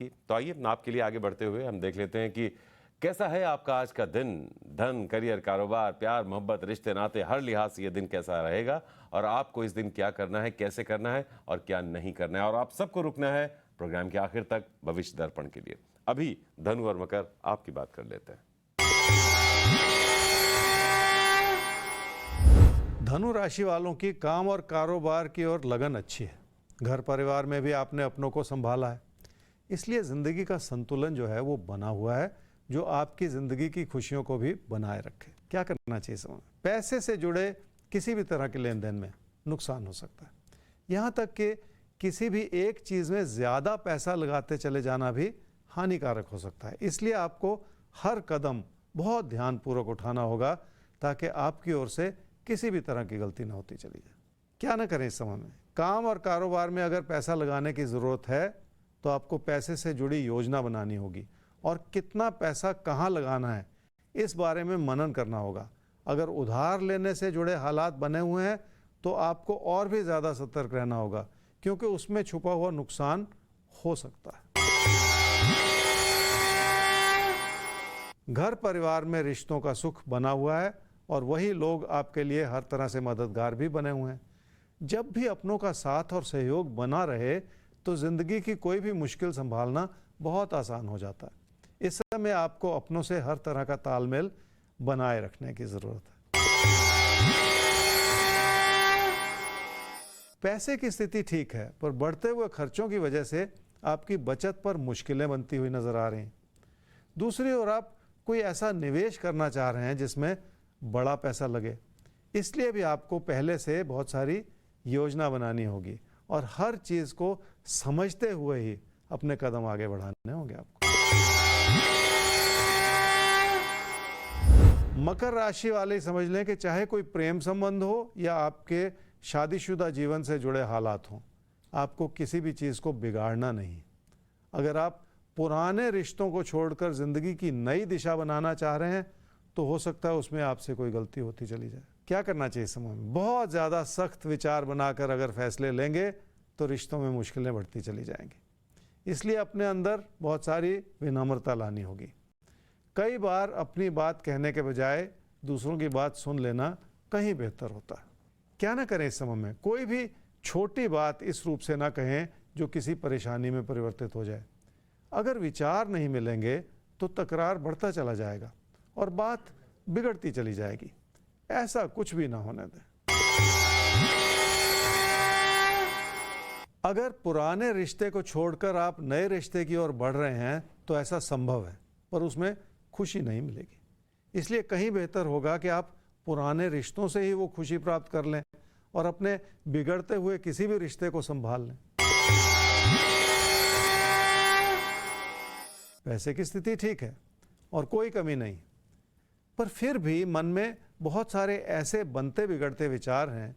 तो आइए आपके लिए आगे बढ़ते हुए हम देख लेते हैं कि कैसा है आपका आज का दिन। धन, करियर, कारोबार, प्यार, मोहब्बत, रिश्ते, नाते, हर लिहाज से ये दिन कैसा रहेगा और आपको इस दिन क्या करना है, कैसे करना है और क्या नहीं करना है। और आप सबको रुकना है प्रोग्राम के आखिर तक भविष्य दर्पण के लिए। अभी धनु और मकर आपकी बात कर लेते हैं। धनु राशि वालों की काम और कारोबार की ओर लगन अच्छी है। घर परिवार में भी आपने अपनों को संभाला है, इसलिए ज़िंदगी का संतुलन जो है वो बना हुआ है, जो आपकी ज़िंदगी की खुशियों को भी बनाए रखे। क्या करना चाहिए समय? पैसे से जुड़े किसी भी तरह के लेन देन में नुकसान हो सकता है। यहाँ तक कि किसी भी एक चीज़ में ज़्यादा पैसा लगाते चले जाना भी हानिकारक हो सकता है। इसलिए आपको हर कदम बहुत ध्यानपूर्वक उठाना होगा ताकि आपकी ओर से किसी भी तरह की गलती ना होती चली जाए। क्या ना करें इस समय में? काम और कारोबार में अगर पैसा लगाने की ज़रूरत है तो आपको पैसे से जुड़ी योजना बनानी होगी और कितना पैसा कहाँ लगाना है इस बारे में मनन करना होगा। अगर उधार लेने से जुड़े हालात बने हुए हैं तो आपको और भी ज़्यादा सतर्क रहना होगा, क्योंकि उसमें छुपा हुआ नुकसान हो सकता है। घर परिवार में रिश्तों का सुख बना हुआ है और वही लोग आपके लिए हर तरह से मददगार भी बने हुए हैं। जब भी अपनों का साथ और सहयोग बना रहे तो ज़िंदगी की कोई भी मुश्किल संभालना बहुत आसान हो जाता है। इस समय आपको अपनों से हर तरह का तालमेल बनाए रखने की ज़रूरत है। पैसे की स्थिति ठीक है, पर बढ़ते हुए खर्चों की वजह से आपकी बचत पर मुश्किलें बनती हुई नजर आ रही हैं। दूसरी ओर आप कोई ऐसा निवेश करना चाह रहे हैं जिसमें बड़ा पैसा लगे, इसलिए भी आपको पहले से बहुत सारी योजना बनानी होगी और हर चीज़ को समझते हुए ही अपने कदम आगे बढ़ाने होंगे आपको। मकर राशि वाले समझ लें कि चाहे कोई प्रेम संबंध हो या आपके शादीशुदा जीवन से जुड़े हालात हों, आपको किसी भी चीज़ को बिगाड़ना नहीं। अगर आप पुराने रिश्तों को छोड़कर ज़िंदगी की नई दिशा बनाना चाह रहे हैं तो हो सकता है उसमें आपसे कोई गलती होती चली जाए। क्या करना चाहिए इस समय में? बहुत ज़्यादा सख्त विचार बनाकर अगर फैसले लेंगे तो रिश्तों में मुश्किलें बढ़ती चली जाएंगी। इसलिए अपने अंदर बहुत सारी विनम्रता लानी होगी। कई बार अपनी बात कहने के बजाय दूसरों की बात सुन लेना कहीं बेहतर होता है। क्या ना करें इस समय में? कोई भी छोटी बात इस रूप से ना कहें जो किसी परेशानी में परिवर्तित हो जाए। अगर विचार नहीं मिलेंगे तो तकरार बढ़ता चला जाएगा और बात बिगड़ती चली जाएगी। ऐसा कुछ भी ना होने दें। अगर पुराने रिश्ते को छोड़कर आप नए रिश्ते की ओर बढ़ रहे हैं तो ऐसा संभव है, पर उसमें खुशी नहीं मिलेगी। इसलिए कहीं बेहतर होगा कि आप पुराने रिश्तों से ही वो खुशी प्राप्त कर लें और अपने बिगड़ते हुए किसी भी रिश्ते को संभाल लें। पैसे की स्थिति ठीक है और कोई कमी नहीं, पर फिर भी मन में बहुत सारे ऐसे बनते बिगड़ते विचार हैं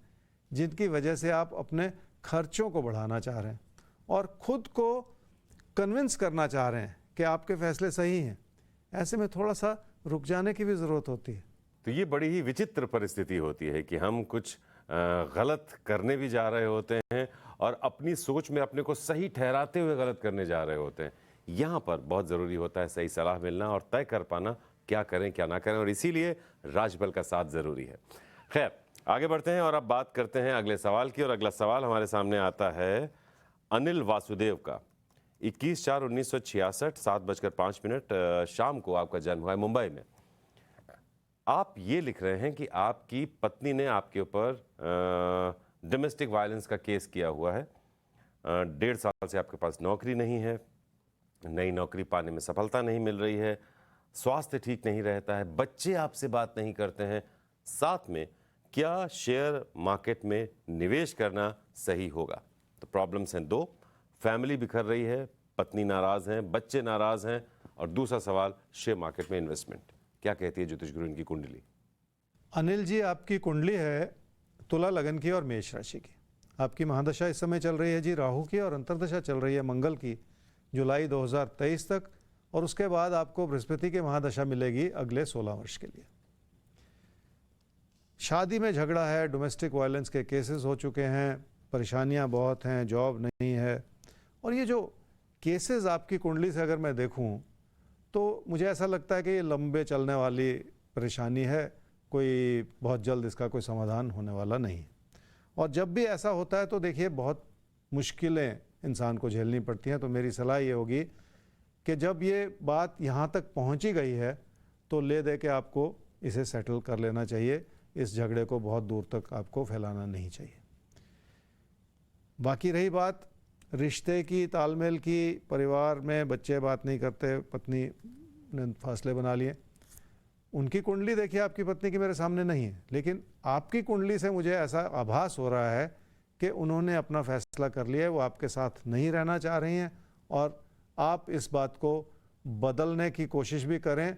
जिनकी वजह से आप अपने खर्चों को बढ़ाना चाह रहे हैं और खुद को कन्विंस करना चाह रहे हैं कि आपके फैसले सही हैं। ऐसे में थोड़ा सा रुक जाने की भी ज़रूरत होती है। तो ये बड़ी ही विचित्र परिस्थिति होती है कि हम कुछ गलत करने भी जा रहे होते हैं और अपनी सोच में अपने को सही ठहराते हुए गलत करने जा रहे होते हैं। यहाँ पर बहुत ज़रूरी होता है सही सलाह मिलना और तय कर पाना क्या करें क्या ना करें, और इसीलिए राजबल का साथ ज़रूरी है। खैर, आगे बढ़ते हैं और अब बात करते हैं अगले सवाल की। और अगला सवाल हमारे सामने आता है अनिल वासुदेव का। 21/4/1966 7:05 शाम को आपका जन्म हुआ है मुंबई में। आप ये लिख रहे हैं कि आपकी पत्नी ने आपके ऊपर डोमेस्टिक वायलेंस का केस किया हुआ है। 1.5 साल से आपके पास नौकरी नहीं है, नई नौकरी पाने में सफलता नहीं मिल रही है, स्वास्थ्य ठीक नहीं रहता है, बच्चे आपसे बात नहीं करते हैं। साथ में क्या शेयर मार्केट में निवेश करना सही होगा? तो प्रॉब्लम्स हैं दो, फैमिली बिखर रही है, पत्नी नाराज़ हैं, बच्चे नाराज़ हैं, और दूसरा सवाल शेयर मार्केट में इन्वेस्टमेंट। क्या कहती है ज्योतिष गुरु इनकी कुंडली? अनिल जी, आपकी कुंडली है तुला लगन की और मेष राशि की। आपकी महादशा इस समय चल रही है जी राहु की, और अंतर्दशा चल रही है मंगल की जुलाई 2023 तक, और उसके बाद आपको बृहस्पति की महादशा मिलेगी अगले 16 वर्ष के लिए। शादी में झगड़ा है, डोमेस्टिक वायलेंस के केसेस हो चुके हैं, परेशानियां बहुत हैं, जॉब नहीं है, और ये जो केसेस आपकी कुंडली से अगर मैं देखूं तो मुझे ऐसा लगता है कि ये लंबे चलने वाली परेशानी है, कोई बहुत जल्द इसका कोई समाधान होने वाला नहीं। और जब भी ऐसा होता है तो देखिए बहुत मुश्किलें इंसान को झेलनी पड़ती हैं। तो मेरी सलाह ये होगी कि जब ये बात यहाँ तक पहुँची गई है तो ले दे के आपको इसे सेटल कर लेना चाहिए। इस झगड़े को बहुत दूर तक आपको फैलाना नहीं चाहिए। बाकी रही बात रिश्ते की, तालमेल की, परिवार में बच्चे बात नहीं करते, पत्नी ने फासले बना लिए, उनकी कुंडली देखिए आपकी पत्नी की मेरे सामने नहीं है, लेकिन आपकी कुंडली से मुझे ऐसा आभास हो रहा है कि उन्होंने अपना फैसला कर लिया है, वो आपके साथ नहीं रहना चाह रही हैं। और आप इस बात को बदलने की कोशिश भी करें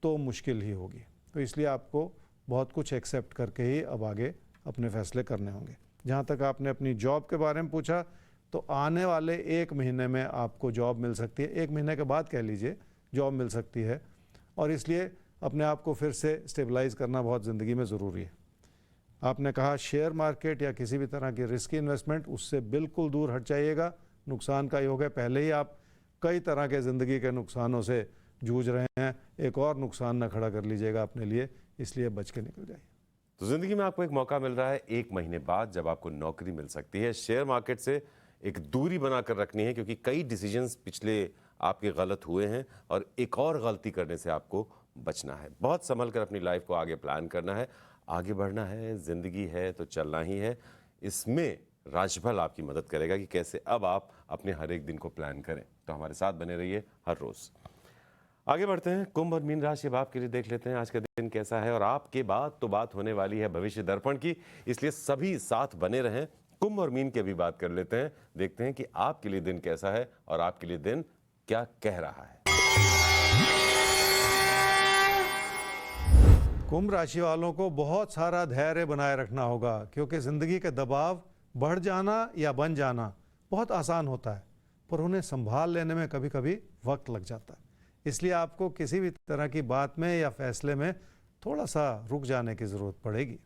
तो मुश्किल ही होगी। तो इसलिए आपको बहुत कुछ एक्सेप्ट करके ही अब आगे अपने फैसले करने होंगे। जहाँ तक आपने अपनी जॉब के बारे में पूछा, तो आने वाले 1 महीने में आपको जॉब मिल सकती है, 1 महीने के बाद कह लीजिए जॉब मिल सकती है। और इसलिए अपने आप को फिर से स्टेबलाइज करना बहुत ज़िंदगी में ज़रूरी है। आपने कहा शेयर मार्केट या किसी भी तरह की रिस्की इन्वेस्टमेंट, उससे बिल्कुल दूर हट जाइएगा। नुकसान का योग है, पहले ही आप कई तरह के ज़िंदगी के नुकसानों से जूझ रहे हैं, एक और नुकसान न खड़ा कर लीजिएगा अपने लिए, इसलिए बच के निकल जाइए। तो जिंदगी में आपको एक मौका मिल रहा है 1 महीने बाद, जब आपको नौकरी मिल सकती है। शेयर मार्केट से एक दूरी बनाकर रखनी है, क्योंकि कई डिसीजंस पिछले आपके गलत हुए हैं और एक और गलती करने से आपको बचना है। बहुत संभल कर अपनी लाइफ को आगे प्लान करना है, आगे बढ़ना है। जिंदगी है तो चलना ही है। इसमें राशिफल आपकी मदद करेगा कि कैसे अब आप अपने हर एक दिन को प्लान करें। तो हमारे साथ बने रहिए हर रोज। आगे बढ़ते हैं, कुंभ और मीन राशि अब आपके लिए देख लेते हैं आज का दिन कैसा है। और आपके बाद तो बात होने वाली है भविष्य दर्पण की, इसलिए सभी साथ बने रहें। कुंभ और मीन की भी बात कर लेते हैं, देखते हैं कि आपके लिए दिन कैसा है और आपके लिए दिन क्या कह रहा है। कुंभ राशि वालों को बहुत सारा धैर्य बनाए रखना होगा, क्योंकि ज़िंदगी के दबाव बढ़ जाना या बन जाना बहुत आसान होता है, पर उन्हें संभाल लेने में कभी कभी वक्त लग जाता है। इसलिए आपको किसी भी तरह की बात में या फैसले में थोड़ा सा रुक जाने की ज़रूरत पड़ेगी।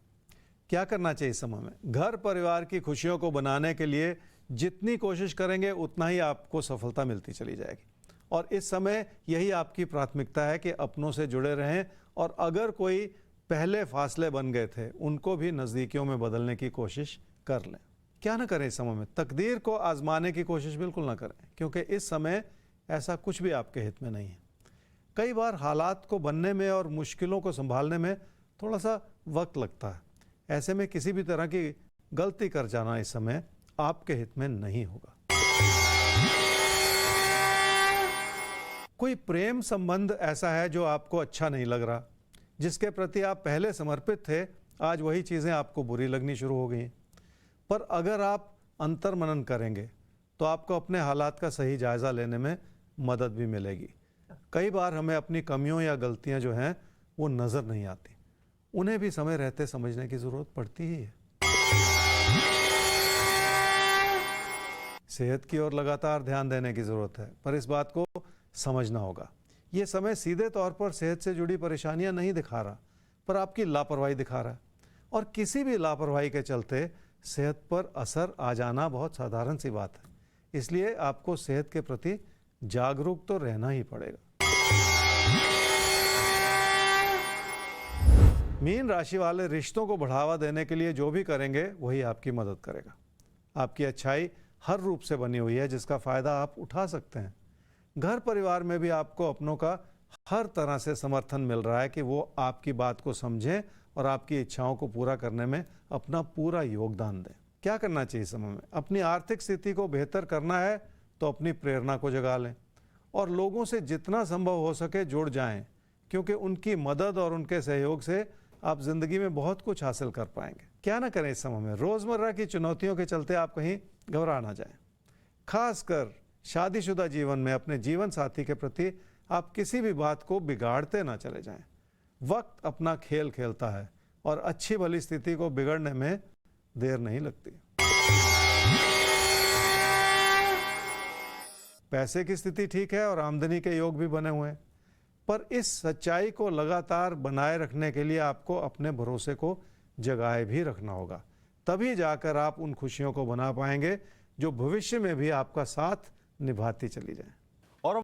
क्या करना चाहिए इस समय में? घर परिवार की खुशियों को बनाने के लिए जितनी कोशिश करेंगे उतना ही आपको सफलता मिलती चली जाएगी। और इस समय यही आपकी प्राथमिकता है कि अपनों से जुड़े रहें, और अगर कोई पहले फासले बन गए थे उनको भी नज़दीकियों में बदलने की कोशिश कर लें। क्या ना करें इस समय में? तकदीर को आजमाने की कोशिश बिल्कुल ना करें, क्योंकि इस समय ऐसा कुछ भी आपके हित में नहीं है। कई बार हालात को बनने में और मुश्किलों को संभालने में थोड़ा सा वक्त लगता है। ऐसे में किसी भी तरह की गलती कर जाना इस समय आपके हित में नहीं होगा। कोई प्रेम संबंध ऐसा है जो आपको अच्छा नहीं लग रहा, जिसके प्रति आप पहले समर्पित थे, आज वही चीज़ें आपको बुरी लगनी शुरू हो गई। पर अगर आप अंतर्मनन करेंगे तो आपको अपने हालात का सही जायज़ा लेने में मदद भी मिलेगी। कई बार हमें अपनी कमियों या गलतियां जो हैं वो नज़र नहीं आती, उन्हें भी समय रहते समझने की ज़रूरत पड़ती ही है। सेहत की ओर लगातार ध्यान देने की ज़रूरत है, पर इस बात को समझना होगा। ये समय सीधे तौर पर सेहत से जुड़ी परेशानियां नहीं दिखा रहा, पर आपकी लापरवाही दिखा रहा है। और किसी भी लापरवाही के चलते सेहत पर असर आ जाना बहुत साधारण सी बात है। इसलिए आपको सेहत के प्रति जागरूक तो रहना ही पड़ेगा। मीन राशि वाले रिश्तों को बढ़ावा देने के लिए जो भी करेंगे वही आपकी मदद करेगा। आपकी अच्छाई हर रूप से बनी हुई है, जिसका फ़ायदा आप उठा सकते हैं। घर परिवार में भी आपको अपनों का हर तरह से समर्थन मिल रहा है कि वो आपकी बात को समझें और आपकी इच्छाओं को पूरा करने में अपना पूरा योगदान दें। क्या करना चाहिए समय में? अपनी आर्थिक स्थिति को बेहतर करना है तो अपनी प्रेरणा को जगा लें और लोगों से जितना संभव हो सके जुड़ जाएं, क्योंकि उनकी मदद और उनके सहयोग से आप जिंदगी में बहुत कुछ हासिल कर पाएंगे। क्या ना करें इस समय में? रोज़मर्रा की चुनौतियों के चलते आप कहीं घबरा ना जाएं। खासकर शादीशुदा जीवन में अपने जीवन साथी के प्रति आप किसी भी बात को बिगाड़ते ना चले जाएं। वक्त अपना खेल खेलता है और अच्छी भली स्थिति को बिगड़ने में देर नहीं लगती। पैसे की स्थिति ठीक है और आमदनी के योग भी बने हुए हैं, पर इस सच्चाई को लगातार बनाए रखने के लिए आपको अपने भरोसे को जगाए भी रखना होगा। तभी जाकर आप उन खुशियों को बना पाएंगे जो भविष्य में भी आपका साथ निभाती चली जाएं।